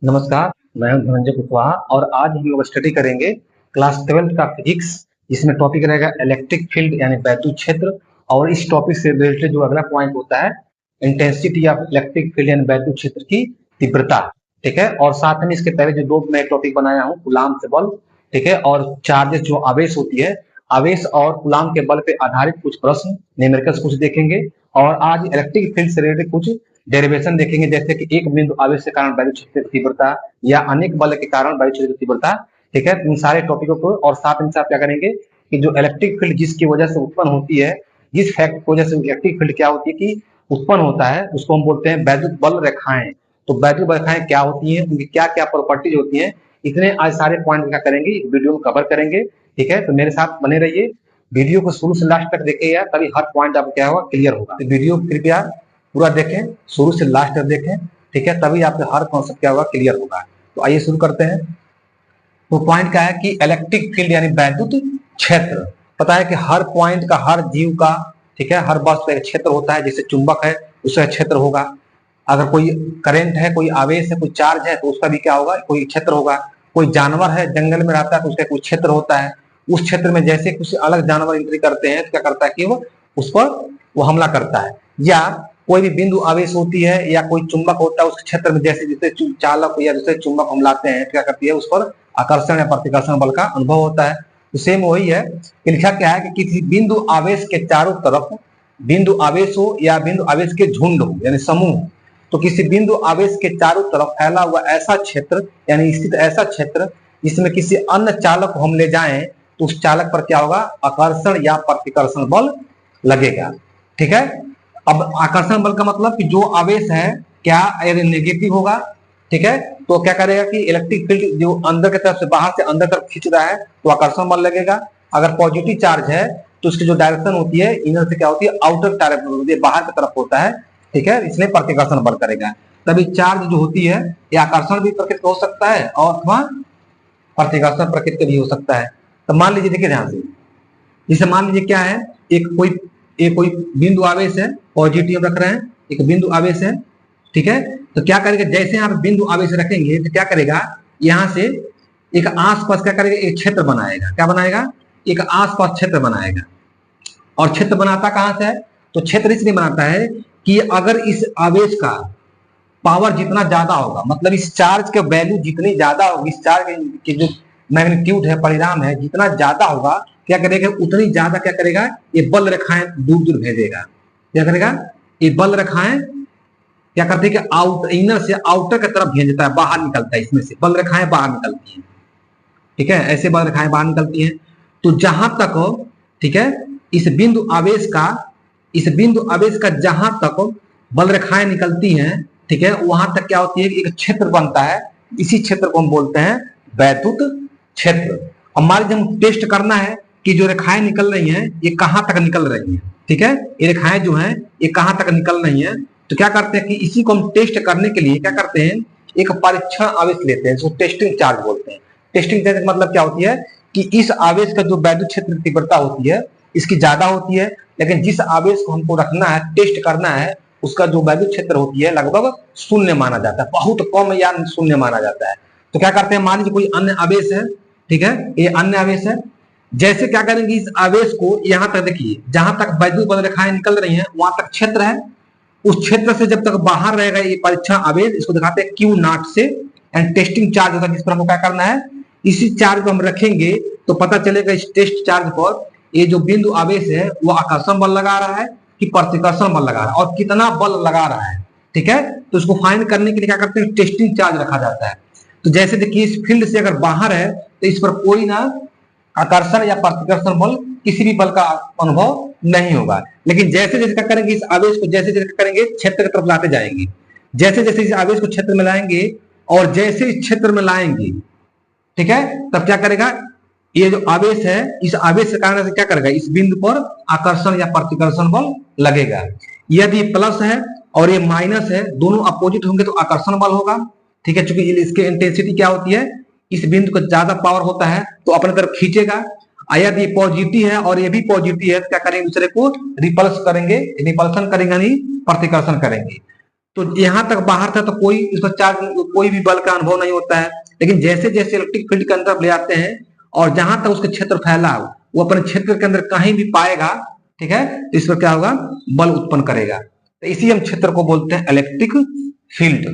नमस्कार, मैं हूं धनंजय कुशवाहा और आज हम लोग स्टडी करेंगे क्लास 12th का फिजिक्स। जिसमें टॉपिक रहेगा इलेक्ट्रिक फील्ड यानी वैद्युत क्षेत्र। और इस टॉपिक से रिलेटेड जो अगला पॉइंट होता है इंटेंसिटी ऑफ इलेक्ट्रिक फील्ड यानी वैद्युत क्षेत्र की तीव्रता। ठीक है, और साथ में इसके पहले जो दो मैं टॉपिक बनाया हूँ कूलाम से बल, ठीक है, और चार्जेस जो आवेश होती है, आवेश और कूलाम के बल पे आधारित कुछ प्रश्न न्यूमेरिकल्स कुछ देखेंगे। और आज इलेक्ट्रिक फील्ड से रिलेटेड कुछ डेरिवेशन देखेंगे, जैसे कि एक बिंदु आवेश के कारण वैद्युत क्षेत्र की तीव्रता या अनेक बल के कारण वैद्युत क्षेत्र की तीव्रता। ठीक है, इन सारे टॉपिकों को और साथ में साथ क्या करेंगे कि जो इलेक्ट्रिक फील्ड जिसकी वजह से उत्पन्न होती है, जिस फैक्ट की वजह से इलेक्ट्रिक फील्ड क्या होती है कि उत्पन्न होता है, उसको हम बोलते हैं वैद्युत बल रेखाएं। तो वैद्युत बल रेखाएं क्या होती हैं, उनकी क्या क्या प्रॉपर्टीज होती हैं, इतने आज सारे पॉइंट क्या करेंगे वीडियो में कवर करेंगे। ठीक है, तो मेरे साथ बने रहिए, वीडियो को शुरू से लास्ट तक देखिएगा, तभी हर पॉइंट आपको क्या होगा क्लियर होगा। तो वीडियो कृपया पूरा देखें, शुरू से लास्ट तक देखें, ठीक है, तभी आपको हर कॉन्सेप्ट क्या होगा क्लियर होगा। तो आइए शुरू करते हैं। तो पॉइंट क्या है कि इलेक्ट्रिक फील्ड यानी वैद्युत क्षेत्र। पता है कि हर पॉइंट का, हर जीव का, ठीक है, हर वस्तु का एक क्षेत्र होता है। जैसे चुंबक है उसका क्षेत्र होगा, अगर कोई करंट है, कोई आवेश है, कोई चार्ज है तो उसका भी क्या होगा, कोई क्षेत्र होगा। कोई जानवर है जंगल में रहता है तो उसका कोई क्षेत्र होता है। उस क्षेत्र में जैसे कुछ अलग जानवर एंट्री करते हैं तो क्या करता है कि वो उस पर वो हमला करता है। या कोई भी बिंदु आवेश होती है या कोई चुंबक होता है, उस क्षेत्र में जैसे जैसे चालक या जैसे चुंबक हम लाते हैं, क्या करती है उस पर आकर्षण या प्रतिकर्षण बल का अनुभव होता है। तो सेम वही है कि लिखा क्या है कि किसी बिंदु आवेश के चारों तरफ, बिंदु आवेश हो या बिंदु आवेश के झुंड हो यानी समूह, तो किसी बिंदु आवेश के चारों तरफ फैला हुआ ऐसा क्षेत्र यानी स्थित ऐसा क्षेत्र जिसमें किसी अन्य चालक को हम ले जाएं तो उस चालक पर क्या होगा, आकर्षण या प्रतिकर्षण बल लगेगा। ठीक है, अब आकर्षण बल का मतलब कि जो आवेश है क्या यदि नेगेटिव होगा, ठीक है, तो क्या करेगा कि इलेक्ट्रिक फील्ड जो अंदर की तरफ से बाहर से अंदर तरफ खींच रहा है तो आकर्षण बल लगेगा। अगर पॉजिटिव चार्ज है तो उसकी जो डायरेक्शन होती है इनर से क्या होती है, आउटर डायरेक्शन होती है, बाहर की तरफ होता है। ठीक है, इसलिए प्रतिकर्षण बल करेगा। तभी चार्ज जो होती है ये आकर्षण भी प्रकृति हो सकता है और अथवा प्रतिकर्षण प्रकृति भी हो सकता है। तो मान लीजिए, देखिए ध्यान से, जैसे मान लीजिए क्या है, एक कोई बिंदु आवेश है, पॉजिटिव रख रहे हैं, एक बिंदु आवेश है। ठीक है, तो क्या करेगा, जैसे आप बिंदु आवेश रखेंगे तो क्या करेगा, यहां से एक आसपास क्या करेगा, एक क्षेत्र बनाएगा। क्या बनाएगा, एक आसपास क्षेत्र बनाएगा। और क्षेत्र बनाता कहां से है, तो क्षेत्र इसलिए बनाता है कि अगर इस आवेश का पावर जितना ज्यादा होगा, मतलब इस चार्ज के वैल्यू जितनी ज्यादा होगी, इस चार्ज की जो मैग्नीट्यूड है, परिणाम है, जितना ज्यादा होगा, क्या करेगा, उतनी ज्यादा क्या करेगा, ये बल रेखाएं दूर दूर भेजेगा। क्या करेगा, ये बल रेखाएं क्या करते हैं कि आउट इनर से आउटर की तरफ भेजता है, बाहर निकलता है, इसमें से बल रेखाएं बाहर निकलती हैं। ठीक है, ऐसे बल रेखाएं बाहर निकलती हैं। तो जहां तक हो, ठीक है, इस बिंदु आवेश का, इस बिंदु आवेश का जहां तक बल रेखाएं निकलती हैं, ठीक है, वहां तक क्या होती है कि एक क्षेत्र बनता है। इसी क्षेत्र को हम बोलते हैं वैद्युत क्षेत्र। अब मान लीजिए हम टेस्ट करना है कि जो रेखाएं निकल रही हैं ये कहां तक निकल रही हैं। ठीक है, ये रेखाएं जो हैं ये कहां तक निकल रही हैं, तो क्या करते हैं कि इसी को हम टेस्ट करने के लिए क्या करते हैं, एक परीक्षण आवेश लेते हैं, जिसको टेस्टिंग चार्ज बोलते हैं। टेस्टिंग चार्ज का मतलब क्या होती है कि इस आवेश का जो वैद्युत क्षेत्र तीव्रता होती है इसकी ज्यादा होती है, लेकिन जिस आवेश को हमको रखना है, टेस्ट करना है, उसका जो वैद्युत क्षेत्र होती है लगभग शून्य माना जाता है, बहुत कम या शून्य माना जाता है। तो क्या करते हैं, मान लीजिए कोई अन्य आवेश है, ठीक है, ये अन्य आवेश है। जैसे क्या करेंगे, इस आवेश को यहां तक देखिए, जहां तक वैद्युत बल रेखाएं निकल रही हैं वहां तक क्षेत्र है। उस क्षेत्र से जब तक बाहर रहेगा ये परीक्षण आवेश, इसको दिखाते हैं क्यू नॉट से, एंड टेस्टिंग चार्ज होता है जिस पर हमको क्या करना है, इसी चार्ज को हम रखेंगे तो पता चलेगा इस टेस्ट चार्ज पर ये जो बिंदु आवेश है वो आकर्षण बल लगा रहा है कि प्रतिकर्षण बल लगा रहा है और कितना बल लगा रहा है। ठीक है, तो उसको फाइंड करने के लिए क्या करते हैं, टेस्टिंग चार्ज रखा जाता है। तो जैसे देखिए इस फील्ड से अगर बाहर है तो इस पर कोई ना आकर्षण या प्रतिकर्षण बल, किसी भी बल का अनुभव नहीं होगा। लेकिन जैसे जैसे क्या करेंगे, इस आवेश को जैसे जैसे करेंगे क्षेत्र की तरफ लाते जाएंगे, जैसे जैसे इस आवेश को क्षेत्र में लाएंगे और जैसे इस क्षेत्र में लाएंगे, ठीक है, तब क्या करेगा, ये जो आवेश है इस आवेश के कारण से क्या करेगा, इस बिंदु पर आकर्षण या प्रतिकर्षण बल लगेगा। यदि प्लस है और ये माइनस है, दोनों अपोजिट होंगे तो आकर्षण बल होगा। ठीक है, चूंकि इसकी इंटेंसिटी क्या होती है, इस बिंदु को ज्यादा पावर होता है तो अपने तरफ खींचेगा। यदि ये पॉजिटिव है और ये भी पॉजिटिव है तो क्या करेंगे, दूसरे को रिपल्स करेंगे, रिपल्सन करेंगे नहीं, प्रतिकर्षण करेंगे। तो यहाँ तक बाहर था तो कोई इस पर चार्ज, कोई भी बल का अनुभव नहीं होता है। लेकिन जैसे जैसे इलेक्ट्रिक फील्ड के अंदर ले आते हैं और जहां तक उसका क्षेत्र फैला हो, वो अपने क्षेत्र के अंदर कहीं भी पाएगा, ठीक है, तो इस पर क्या होगा, बल उत्पन्न करेगा। तो इसी हम क्षेत्र को बोलते हैं इलेक्ट्रिक फील्ड।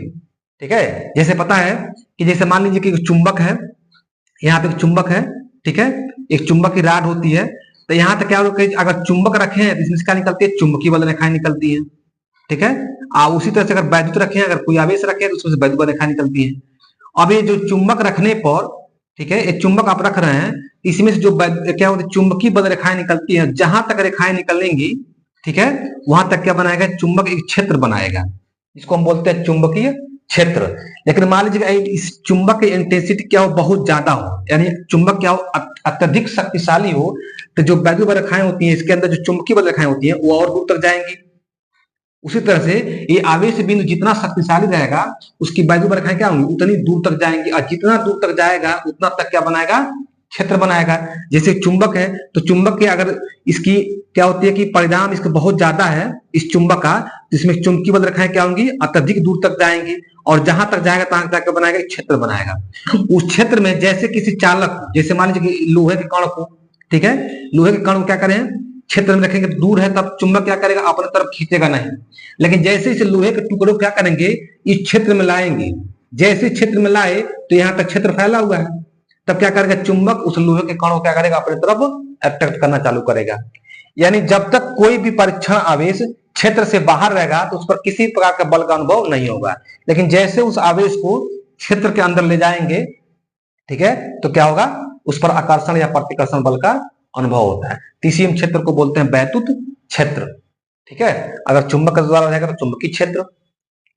ठीक है, जैसे पता है कि जैसे मान लीजिए कि चुंबक है, यहाँ पे एक चुंबक है, ठीक है, एक चुंबक की राड होती है। तो यहाँ तक क्या होगा, अगर चुंबक रखे हैं तो इसमें से क्या निकलती है, चुंबकीय बल रेखाएं निकलती है। ठीक है, उसी तरह से अगर वैद्युत रखे हैं, अगर कोई आवेश रखे हैं तो उसमें से वैद्युत बल रेखाएं निकलती है। अब ये जो चुंबक रखने पर, ठीक है, एक चुंबक आप रख रहे हैं, इसमें से जो क्या होता है, चुंबकीय बल रेखाएं निकलती है। जहां तक रेखाएं निकलेंगी, ठीक है, वहां तक क्या बनाएगा, चुंबक एक क्षेत्र बनाएगा, इसको हम बोलते हैं चुंबकीय क्षेत्र। लेकिन मान लीजिए इस चुंबक की इंटेंसिटी क्या हो, बहुत ज्यादा हो, यानी चुंबक क्या हो, अत्यधिक शक्तिशाली हो, तो जो वैद्युत बल रेखाएं होती हैं इसके अंदर, जो चुंबकीय बल रेखाएं होती हैं, वो और दूर तक जाएंगी। उसी तरह से ये आवेश बिंदु जितना शक्तिशाली रहेगा, उसकी वैद्युत बल रेखाएं क्या होंगी, उतनी दूर तक जाएंगी, और जितना दूर तक जाएगा उतना तक क्या बनाएगा, क्षेत्र बनाएगा। जैसे चुंबक है, तो चुंबक के अगर इसकी क्या होती है कि परिणाम इसका बहुत ज्यादा है इस चुंबक का, जिसमें चुंबकीय बल रेखाएं क्या होंगी, अत्यधिक दूर तक जाएंगी, और जहां तक जाएगा तहां तक बनाएगा, क्षेत्र बनाएगा। उस क्षेत्र में जैसे किसी चालक, जैसे मान लीजिए कि लोहे के कण को, ठीक है, लोहे के कण को क्या करें, क्षेत्र में रखेंगे, दूर है तब चुंबक क्या करेगा, अपने तरफ खींचेगा नहीं। लेकिन जैसे इसे लोहे के टुकड़ों क्या करेंगे, इस क्षेत्र में लाएंगे, जैसे क्षेत्र में लाए तो यहाँ तक क्षेत्र फैला हुआ है, तब क्या करेगा, चुंबक उस लोहे के कण को क्या करेगा, अपनी तरफ अट्रैक्ट करना चालू करेगा। यानी जब तक कोई भी परीक्षण आवेश क्षेत्र से बाहर रहेगा तो उस पर किसी प्रकार का बल का अनुभव नहीं होगा। लेकिन जैसे उस आवेश को क्षेत्र के अंदर ले जाएंगे, ठीक है, तो क्या होगा, उस पर आकर्षण या प्रतिकर्षण बल का अनुभव होता है। इसी हम क्षेत्र को बोलते हैं वैद्युत क्षेत्र। ठीक है, अगर चुंबक के द्वारा रहेगा तो चुंबकीय क्षेत्र।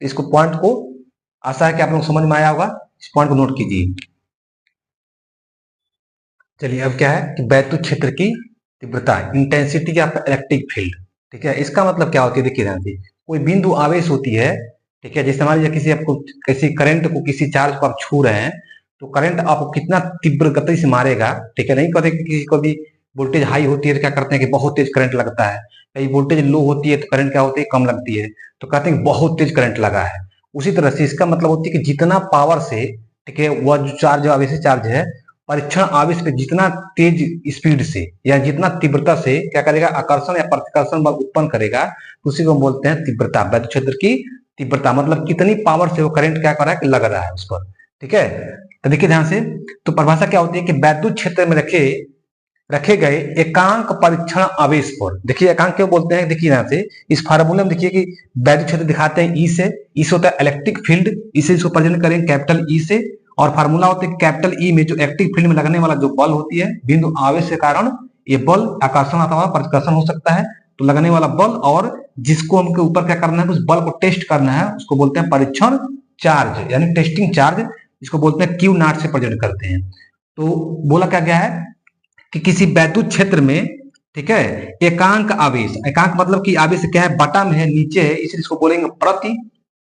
इसको पॉइंट को आशा है कि आप लोग समझ में आया होगा, इस पॉइंट को नोट कीजिए। चलिए अब क्या है कि वैद्युत क्षेत्र की तीव्रता, इंटेंसिटी ऑफ इलेक्ट्रिक फील्ड। ठीक है, इसका मतलब क्या होती है, देखिए ध्यान से, कोई बिंदु आवेश होती है, ठीक है, जैसे मान लीजिए किसी आपको किसी करंट को, किसी चार्ज को आप छू रहे हैं, तो करंट आपको कितना तीव्र गति से मारेगा, ठीक है, नहीं कहते कि किसी को भी वोल्टेज हाई होती है तो क्या करते हैं कि बहुत तेज करंट लगता है, कहीं वोल्टेज लो होती है तो करंट क्या होती है, कम लगती है, तो कहते हैं बहुत तेज करंट लगा है। उसी तरह से इसका मतलब होती है कि जितना पावर से, ठीक है, वह जो चार्ज आवेश चार्ज है, परीक्षण आवेश पे जितना तेज स्पीड से या जितना तीव्रता से क्या करेगा, आकर्षण या प्रतिकर्षण बल उत्पन्न करेगा, उसी को हम बोलते हैं तीव्रता। वैद्युत क्षेत्र की तीव्रता मतलब कितनी पावर से वो करंट क्या कर रहा है कि लग रहा है उस पर। ठीक है, तो देखिए ध्यान से, तो परिभाषा क्या होती है कि वैद्युत क्षेत्र में रखे गए एकांक परीक्षण आवेश पर, देखिए एकांक क्यों बोलते हैं, देखिए यहाँ से इस फार्मूले में देखिए कि वैद्युत क्षेत्र दिखाते हैं ई से, ई से होता है इलेक्ट्रिक फील्ड, इसे इसको प्रेजेंट करेंगे कैपिटल ई से, और फार्मूला होता है कैपिटल ई में जो इलेक्ट्रिक फील्ड में लगने वाला जो बल होती है बिंदु आवेश के कारण, ये बल आकर्षण अथवा प्रतिकर्षण हो सकता है, तो लगने वाला बल, और जिसको हमके ऊपर क्या करना है, उस बल को टेस्ट करना है, उसको बोलते हैं परीक्षण चार्ज, यानी टेस्टिंग चार्ज, इसको बोलते हैं क्यू नॉट से प्रेजेंट करते हैं। तो बोला क्या गया है कि किसी वैद्युत क्षेत्र में, ठीक है, एकांक आवेश, एकांक मतलब कि आवेश क्या है, बटा में है, नीचे है, इसलिए इसको बोलेंगे प्रति,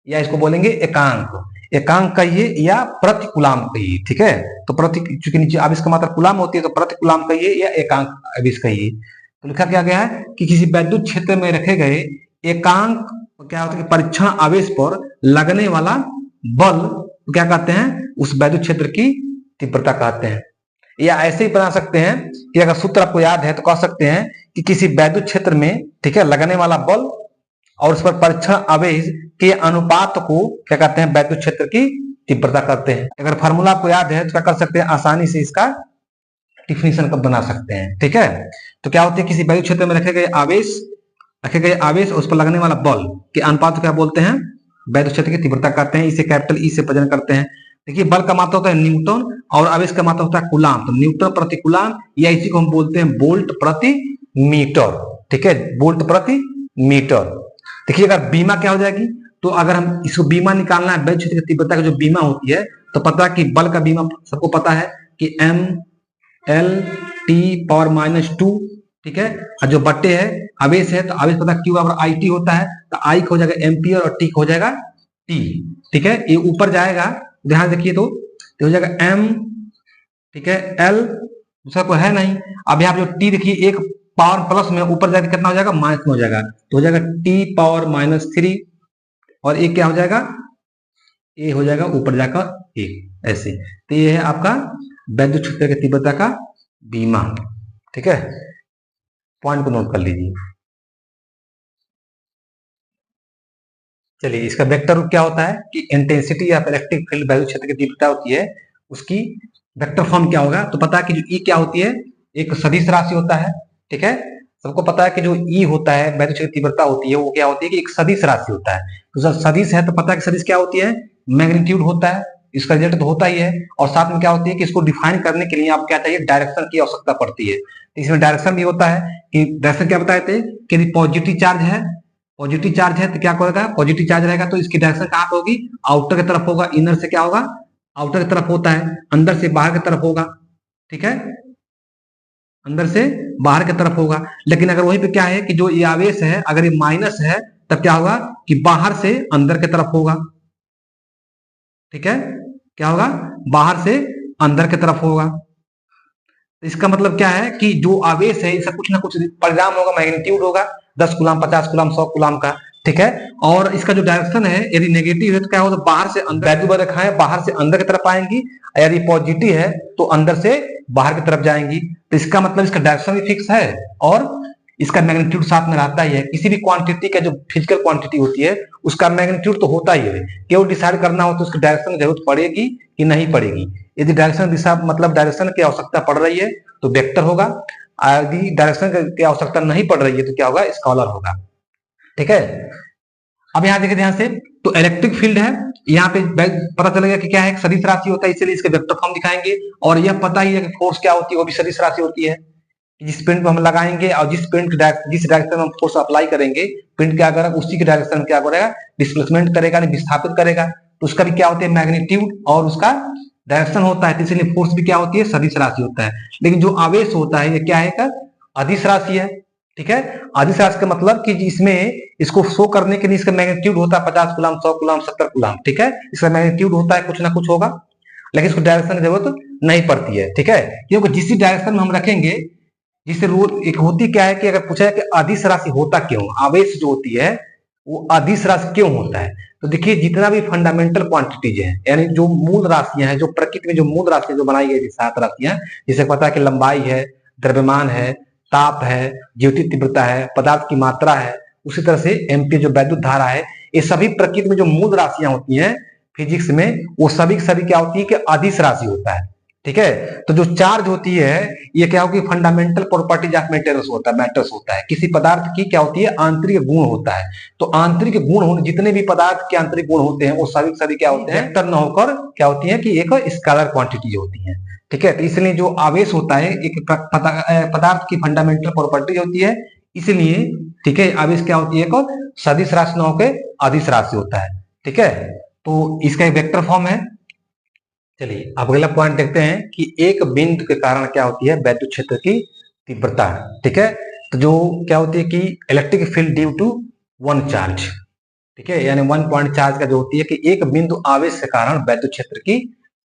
या इसको बोलेंगे एकांक, एकांक कहिए या प्रति कूलाम कहिए। ठीक है, तो प्रति चूंकि नीचे आवेश का मात्रा कूलाम होती है तो प्रति कूलाम कहिए या एकांक आवेश कहिए। तो लिखा क्या गया है कि किसी वैद्युत क्षेत्र में रखे गए एकांक क्या होता है कि परीक्षण आवेश पर लगने वाला बल क्या कहते हैं, उस वैद्युत क्षेत्र की तीव्रता कहते हैं। या ऐसे ही बना सकते हैं कि अगर सूत्र आपको याद है तो कह सकते हैं कि किसी वैद्युत क्षेत्र में, ठीक है, लगने वाला बल और उस पर परीक्षण आवेश के अनुपात को क्या कहते हैं, वैद्युत क्षेत्र की तीव्रता कहते हैं। अगर फार्मूला आपको याद है तो क्या कर सकते हैं, आसानी से इसका डिफिनेशन कब बना सकते हैं। ठीक है, तो क्या होती है, किसी वैद्युत क्षेत्र में रखे गए आवेश और उस पर लगने वाला बल के अनुपात को क्या बोलते हैं, वैद्युत क्षेत्र की तीव्रता कहते हैं। इसे कैपिटल ई से प्रेजेंट करते हैं। देखिए बल का मात्रा होता है न्यूटन और आवेश का मात्रा होता है कूलाम, तो न्यूटन प्रति कूलाम, या इसी को हम बोलते हैं वोल्ट प्रति मीटर। ठीक है, वोल्ट प्रति मीटर। देखिए अगर बीमा क्या हो जाएगी, तो अगर हम इसको बीमा निकालना है वैद्युत क्षेत्र की तीव्रता की जो बीमा होती है, तो पता है कि बल का बीमा सबको पता है कि एम एल टी पावर -2। ठीक है, और जो बट्टे है आवेश है, तो आवेश पता क्यू बराबर आई टी होता है, तो आई हो जाएगा एम्पियर और टी हो जाएगा टी। ठीक है, ये ऊपर जाएगा, ध्यान देखिए तो हो जाएगा एम, ठीक है, एल दूसरा कोई है नहीं। अब यहाँ पे जो टी देखिए एक पावर प्लस में ऊपर जाकर कितना हो जाएगा, माइनस में हो जाएगा, तो हो जाएगा टी पावर -3 और ए क्या हो जाएगा, ए हो जाएगा ऊपर जाकर ए, ऐसे। तो ये है आपका वैद्युत क्षेत्र की तीव्रता का बीमा। ठीक है, पॉइंट को नोट कर लीजिए। चलिए, इसका वेक्टर रूप क्या होता है कि इंटेंसिटी ऑफ इलेक्ट्रिक फील्ड वैद्युत क्षेत्र की तीव्रता होती है, उसकी वेक्टर फॉर्म क्या होगा। तो पता है कि जो ई क्या होती है, एक सदिश राशि होता है। ठीक है, सबको पता है कि जो ई होता है वैद्युत क्षेत्र की तीव्रता होती है, वो क्या होती है कि एक सदिश राशि होता है। तो जब सदिश है तो पता है कि सदिश क्या होती है, मैग्नीट्यूड होता है, इसका रिजल्ट तो होता ही है। और साथ में क्या होती है कि इसको डिफाइन करने के लिए आप क्या चाहिए, डायरेक्शन की आवश्यकता पड़ती है। तो इसमें डायरेक्शन भी होता है कि डायरेक्शन क्या बताए थे कि यदि पॉजिटिव चार्ज है, पॉजिटिव चार्ज है तो क्या करेगा, पॉजिटिव चार्ज रहेगा तो इसकी डायरेक्शन कहाँ पे होगी, आउटर की तरफ होगा। इनर से क्या होगा, आउटर की तरफ होता है, अंदर से बाहर की तरफ होगा। ठीक है, अंदर से बाहर की तरफ होगा। लेकिन अगर वहीं पे क्या है कि जो ये आवेश है, अगर ये माइनस है तब क्या होगा कि बाहर से अंदर की तरफ होगा। ठीक है, क्या होगा, बाहर से अंदर की तरफ होगा। इसका मतलब क्या है कि जो आवेश है इसका कुछ ना कुछ परिणाम होगा, मैग्नीट्यूड होगा, 10 कूलम, 50 कूलम, 100 कूलम का। ठीक है, और इसका जो डायरेक्शन है यदि नेगेटिव है तो क्या होगा, बाहर से अंदर, वैद्युत रेखाएं बाहर से अंदर की तरफ आएंगी, यदि पॉजिटिव है तो अंदर से बाहर की तरफ जाएंगी। तो इसका मतलब इसका डायरेक्शन भी फिक्स है और इसका मैग्नीट्यूड साथ में रहता ही है। किसी भी क्वांटिटी का जो फिजिकल क्वांटिटी होती है उसका मैग्नीट्यूड तो होता ही है, केवल डिसाइड करना हो तो उसकी डायरेक्शन की जरूरत पड़ेगी कि नहीं पड़ेगी। यदि डायरेक्शन दिशा मतलब डायरेक्शन की आवश्यकता पड़ रही है तो वेक्टर होगा, यदि डायरेक्शन की आवश्यकता नहीं पड़ रही है तो क्या होगा, स्कॉलर होगा। ठीक है, अब यहाँ देखिए ध्यान से, तो इलेक्ट्रिक फील्ड है, यहाँ पे पता चलेगा कि क्या है, सदिश राशि होता है, इसलिए इसके वेक्टर फॉर्म दिखाएंगे। और यह पता ही है कि फोर्स क्या होती है, वो भी सदिश राशि होती है। जिस पिंड को हम लगाएंगे और जिस डायरेक्शन में हम फोर्स अप्लाई करेंगे, पिंड क्या करेगा, उसी के डायरेक्शन क्या करेगा, डिस्प्लेसमेंट करेगा, विस्थापित करेगा। तो उसका भी क्या होता है, मैग्नीट्यूड और उसका डायरेक्शन होता है। तो इसलिए फोर्स भी क्या होती है, सदिश राशि होता है। लेकिन जो आवेश होता है ये क्या है, अदिश राशि है। ठीक है, अदिश राशि का मतलब कि इसमें इसको शो करने के लिए इसका मैग्नीट्यूड होता है 50 कूलम, 100 कूलम, 70 कूलम। ठीक है, इसका मैग्नीट्यूड होता है, कुछ ना कुछ होगा, लेकिन इसको डायरेक्शन की जरूरत नहीं पड़ती है। ठीक है, क्योंकि जिस डायरेक्शन में हम रखेंगे, जिससे रूल एक होती क्या है कि अगर पूछा है कि अदिश राशि होता क्यों, आवेश जो होती है वो अदिश राशि क्यों होता है। तो देखिए, जितना भी फंडामेंटल क्वांटिटीज है, यानी जो मूल राशियां हैं, जो प्रकृति में जो मूल राशियां जो बनाई गई थी 7 राशियां, जिसे पता है कि लंबाई है, द्रव्यमान है, ताप है, ज्योति तीव्रता है, पदार्थ की मात्रा है, उसी तरह से एम्पीयर जो वैद्युत धारा है, ये सभी प्रकृति में जो मूल राशियां होती हैं फिजिक्स में, वो सभी सभी क्या होती है कि अदिश राशि होता है। ठीक है, तो जो चार्ज होती है ये क्या होगी, फंडामेंटल प्रॉपर्टीज ऑफ मैटर्स होता है, मैटर्स होता है। किसी पदार्थ की क्या होती है, आंतरिक गुण होता है। तो आंतरिक गुण होने, जितने भी पदार्थ के आंतरिक गुण होते हैं वो सभी सभी क्या होते हैं, वेक्टर न होकर क्या होती है कि एक स्केलर क्वांटिटी होती है। ठीक है, तो इसलिए जो आवेश होता है एक पदार्थ की फंडामेंटल प्रॉपर्टी होती है, इसलिए ठीक है आवेश क्या होती है, एक सदिश राशि न होकर अदिश राशि होता है। ठीक है, तो इसका एक वेक्टर फॉर्म है। चलिए, अब अगला पॉइंट देखते हैं कि एक बिंदु के कारण क्या होती है, वैद्युत क्षेत्र की तीव्रता। ठीक है, तो जो क्या होती है कि electric field due to one charge. ठीक है, यानी 1 पॉइंट चार्ज का जो होती है कि एक बिंदु आवेश के कारण वैद्युत क्षेत्र की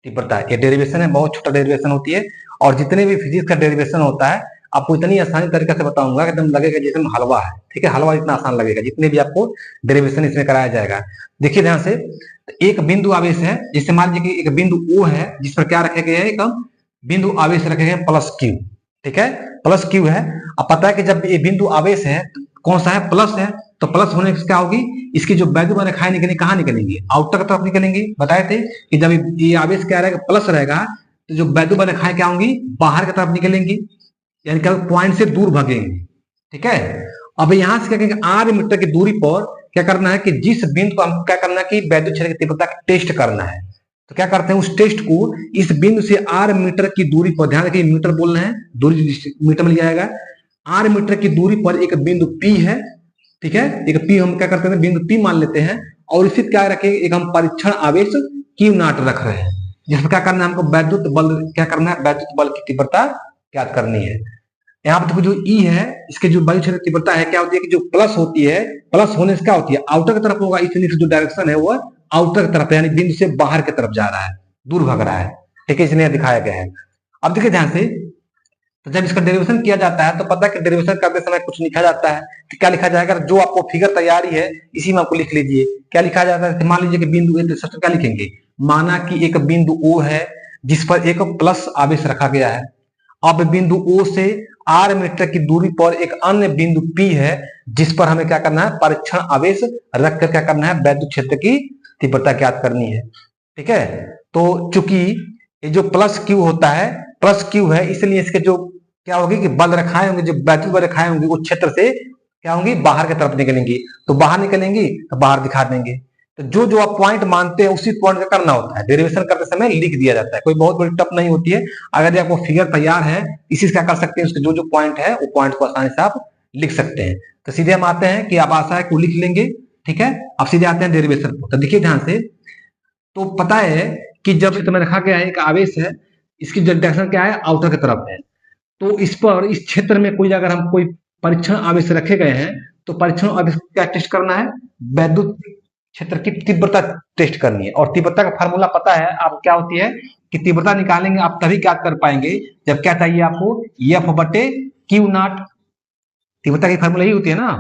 तीव्रता। ये डेरिवेशन है, बहुत छोटा डेरिवेशन होती है, और जितने भी फिजिक्स का डेरिवेशन होता है आपको इतनी आसानी तरीके से बताऊंगा कि एकदम लगेगा जैसे हलवा है। ठीक है, हलवा इतना आसान लगेगा, जितने भी आपको डेरिवेशन इसमें कराया जाएगा। देखिए ध्यान से, एक बिंदु आवेश है, जैसे मान लीजिए कि एक बिंदु O है जिस पर क्या रखे गए हैं, एक बिंदु आवेश रखे गए प्लस Q। ठीक है, प्लस Q है। अब पता है कि जब ये बिंदु आवेश है कौन सा है, प्लस है, तो प्लस होने से क्या होगी, इसकी जो वैद्युत रेखाएं निकलेंगी कहाँ निकलेंगी, आउटर की तरफ निकलेंगी। बताए थे कि जब ये आवेश क्या रहेगा, प्लस रहेगा, तो जो वैद्युत रेखाएं क्या होंगी, बाहर की तरफ निकलेंगी, यानी क्या पॉइंट से दूर भागेंगे। ठीक है, अब यहां से क्या करेंगे, R मीटर की दूरी पर क्या करना है कि जिस बिंदु को हम क्या करना है कि वैद्युत क्षेत्र की तीव्रता का टेस्ट करना है। तो क्या करते हैं, उस टेस्ट को इस बिंदु से R मीटर की दूरी पर, ध्यान रखिए मीटर बोलना है, दूरी मीटर में लिया जाएगा। R मीटर की दूरी पर एक बिंदु P है। ठीक है, एक P हम क्या करते हैं, बिंदु P मान लेते हैं, और इसी क्या रखेंगे, एक हम परीक्षण आवेश Q नॉट रख रहे हैं, जिसमें क्या करना है, हमको वैद्युत बल क्या करना है, वैद्युत बल की तीव्रता ज्ञात करनी है। यहाँ पर जो E है, इसके जो वायु क्षेत्र तीव्रता है क्या होती है कि जो प्लस होती है, प्लस होने से क्या होती है, आउटर की तरफ होगा, इसलिए जो डायरेक्शन है वो आउटर की तरफ, यानी बिंदु से बाहर की तरफ जा रहा है, दूर भाग रहा है। ठीक है, इसलिए दिखाया गया है। अब देखिए ध्यान से, तो जब इसका डेरिवेशन किया जाता है तो पता है कि डेरिवेशन करते समय कुछ लिखा जाता है, तो क्या लिखा जाएगा, जो आपको फिगर तैयारी है इसी में आपको लिख लीजिए। क्या लिखा जाता है, मान लीजिए कि बिंदु ए, तो सबसे क्या लिखेंगे, माना कि एक बिंदु ओ है जिस पर एक प्लस आवेश रखा गया है। अब बिंदु ओ से आर मीटर की दूरी पर एक अन्य बिंदु पी है जिस पर हमें क्या करना है, परीक्षण आवेश रखकर क्या करना है, वैद्युत क्षेत्र की तीव्रता ज्ञात करनी है। ठीक है, तो चूंकि ये जो प्लस क्यू होता है, प्लस क्यू है, इसलिए इसके जो क्या होगी कि बल रखाए होंगे, जो वैद्युत बल रखाए होंगे उस क्षेत्र से क्या होंगी, बाहर की तरफ निकलेंगी। तो बाहर निकलेंगी तो बाहर दिखा देंगे। तो जो जो आप पॉइंट मानते हैं उसी पॉइंट का करना होता है, डेरिवेशन करते समय लिख दिया जाता है, कोई बहुत बड़ी टप नहीं होती है। अगर आपको फिगर तैयार है, इसी से क्या कर सकते हैं, उसके जो जो पॉइंट है वो पॉइंट को आसानी से आप लिख सकते हैं। तो सीधे हम आते हैं कि आप आशा है को लिख लेंगे। ठीक है, अब सीधे आते हैं डेरिवेशन को। तो देखिए ध्यान से, तो पता है कि जब क्षेत्र में रखा गया है एक आवेश है, इसकी डायरेक्शन क्या है, आउटर की तरफ है। तो इस पर, इस क्षेत्र में कोई अगर हम कोई परीक्षण आवेश रखे गए हैं, तो परीक्षण आवेश क्या टेस्ट करना है, वैद्युत क्षेत्र की तीव्रता टेस्ट करनी है। और तीव्रता का फार्मूला पता है आप क्या होती है, कि तीव्रता निकालेंगे आप तभी क्या कर पाएंगे जब क्या चाहिए आपको, एफ बटे क्यू नॉट। तीव्रता की फार्मूला ही होती है ना।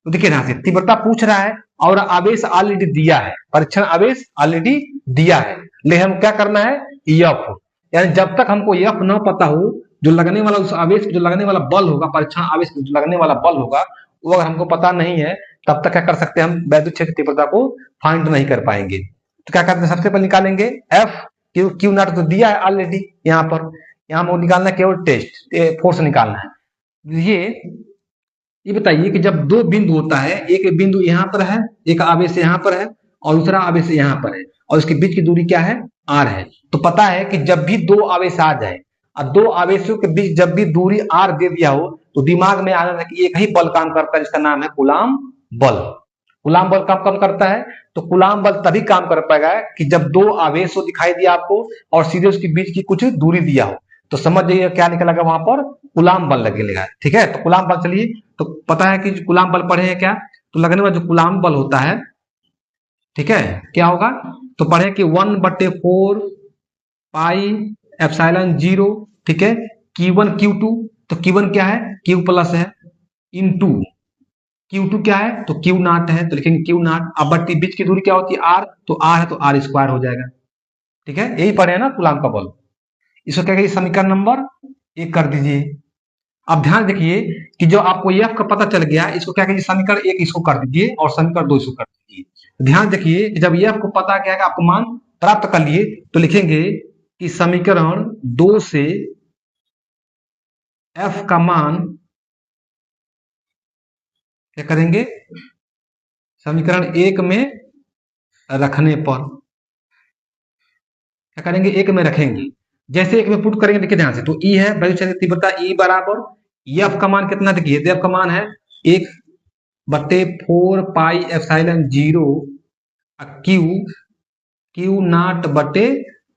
तो देखिए ध्यान से, तीव्रता पूछ रहा है और आवेश ऑलरेडी दिया है, परीक्षण आवेश ऑलरेडी दिया है, लेकिन हम क्या करना है, एफ। यानी जब तक हमको एफ न पता हो, जो लगने वाला उस आवेश जो लगने वाला बल होगा, परीक्षण आवेश जो लगने वाला बल होगा, वो अगर हमको पता नहीं है, तब तक क्या कर सकते हैं, हम वैद्युत क्षेत्र की तीव्रता को फाइंड नहीं कर पाएंगे। तो क्या करते हैं, सबसे पहले निकालेंगे एफ, क्यू, क्यू नॉट तो दिया है ऑलरेडी यहाँ पर, यहाँ हमको निकालना है केवल टेस्ट फोर्स निकालना है। ये बताइए कि जब दो बिंदु होता है, एक बिंदु यहाँ पर है, एक आवेश यहाँ पर है और दूसरा आवेश यहाँ पर है, और इसके बीच की दूरी क्या है, आर है। तो पता है कि जब भी दो आवेश आ जाए और दो आवेशों के बीच जब भी दूरी आर दे दिया हो, तो दिमाग में आ जाता है कि एक ही बल काम करता है जिसका नाम है कूलाम बल। कूलाम बल कब करता है, तो कूलाम बल तभी काम कर पाएगा कि जब दो आवेश दिखाई दिया आपको और सीधे उसके बीच की कुछ दूरी दिया हो, तो समझ जाइए क्या निकलेगा वहां पर, कूलाम बल लगेगा। ठीक है, तो कूलाम बल, चलिए तो पता है कि कूलाम बल पढ़े हैं क्या, तो लगने वाला जो कूलाम बल होता है, ठीक है, क्या होगा, तो पढ़े कि 1/4 पाई एप्सिलॉन 0, ठीक है, Q1 Q2, तो Q1 क्या है, Q प्लस है, इनटू Q2 क्या है, तो Q नॉट है, तो लिखेंगे Q नॉट। अब बट्टी बीच की दूरी क्या होती है, R, तो R है तो R स्क्वायर हो जाएगा। ठीक है, यही पढ़े है ना कूलाम का बल। इसको क्या कहिए, समीकरण नंबर 1 कर दीजिए। अब ध्यान देखिए कि जो आपको एफ का पता चल गया, इसको क्या कीजिए, समीकरण 1 इसको कर दीजिए और समीकरण 2 इसको कर दीजिए। ध्यान देखिए कि जब एफ को पता क्या है, आपको मान प्राप्त कर लिए, तो लिखेंगे कि समीकरण 2 से एफ का मान क्या करेंगे, समीकरण 1 में रखने पर क्या करेंगे, 1 में रखेंगे। जैसे 1 में पुट करेंगे, देखिए ध्यान से, तो ई है वैद्युत क्षेत्र तीव्रता, ई बराबर एफ का मान कितना, देखिए एफ का मान है 1/4 पाई एप्सिलॉन 0 क्यू नॉट बटे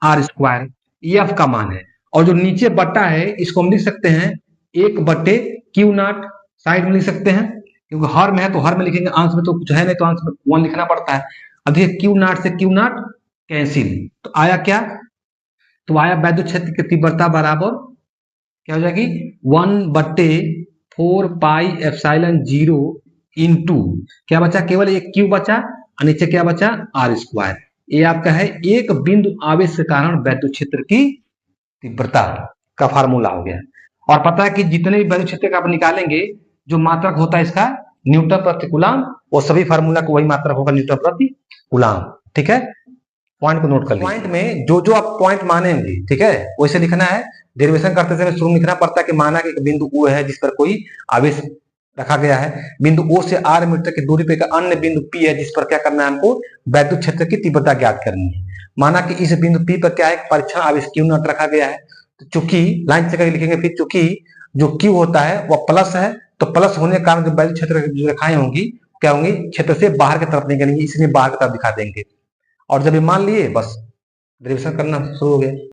आर स्क्वायर, एफ का मान है। और जो नीचे बटा है इसको हम लिख सकते हैं 1/क्यू नॉट, साइड में लिख सकते हैं, क्योंकि हर में है तो हर में लिखेंगे, अंश में तो कुछ है नहीं तो अंश में 1 लिखना पड़ता है। अब देखिए क्यू नॉट से क्यू नॉट कैंसिल, तो आया क्या, तो आया वैद्युत क्षेत्र की तीव्रता बराबर क्या हो जाएगी, 1/4 पाई एप्सिलॉन 0 इनटू क्या बचा, केवल एक क्यू बचा और नीचे क्या बचा, आर स्क्वायर। ये आपका है एक बिंदु आवेश के कारण वैद्युत क्षेत्र की तीव्रता का फार्मूला हो गया। और पता है कि जितने भी वैद्युत क्षेत्र का आप निकालेंगे, जो मात्रक होता है इसका न्यूटन प्रति कूलाम, वो सभी फार्मूला को वही मात्रक होगा, न्यूटन प्रति कूलाम। ठीक है, पॉइंट को नोट कर लीजिए। पॉइंट में जो जो आप पॉइंट मानेंगे, ठीक है, वैसे लिखना है। डेरिवेशन करते समय शुरू में लिखना पड़ता है कि माना कि एक बिंदु ओ है जिस पर कोई आवेश रखा गया है, बिंदु ओ से आर मीटर की दूरी पे एक अन्य बिंदु पी है जिस पर क्या करना है, हमको वैद्युत क्षेत्र की तीव्रता ज्ञात करनी है। माना कि इस बिंदु पी पर क्या है, परीक्षण आवेश क्यू नॉट रखा गया है। तो चूंकि लाइन से करके लिखेंगे, फिर चूंकि जो क्यू होता है वह प्लस है, तो प्लस होने के कारण जो वैद्युत क्षेत्र की जो रेखाएं होंगी क्या होंगी, क्षेत्र से बाहर की तरफ निकलेंगी, इसलिए बाहर की तरफ दिखा देंगे। और जब ये मान लिए, बस डेरिवेशन करना शुरू हो गया।